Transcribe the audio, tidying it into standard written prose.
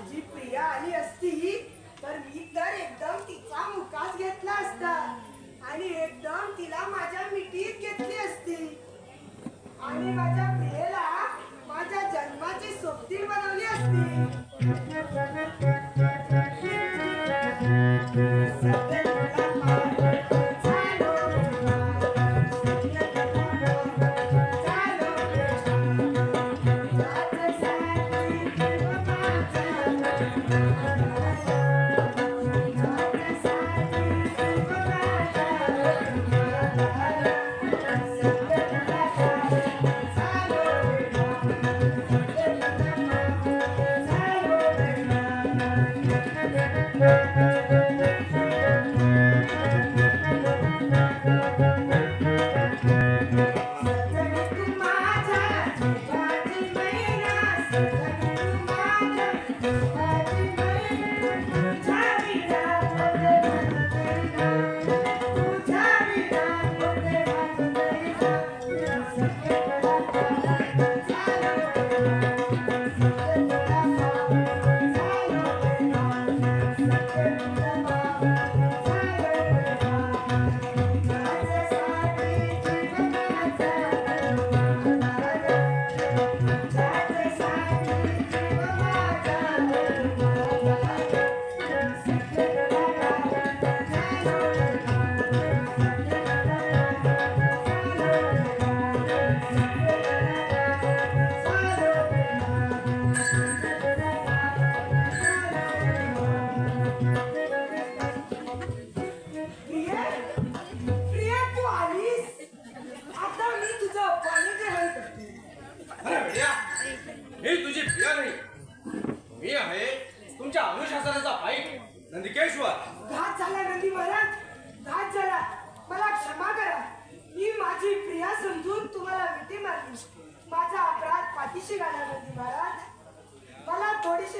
माझी प्रिया आली असती तर मी तर एकदम तिचा मुकाच घेतला असता आणि एकदम तिला माझ्या मिठीत घेतली असती आणि माझ्या प्रियेला माझ्या जन्माची सोबतीण बनवली असती. नंदिकेश्वर घात झाला नंदी महाराज, घात झाला. मला क्षमा करा. मी माझी प्रिया समजून तुम्हाला मिठी मारली. माझा अपराध पाठीशी घाला नंदी महाराज. मला थोडीशी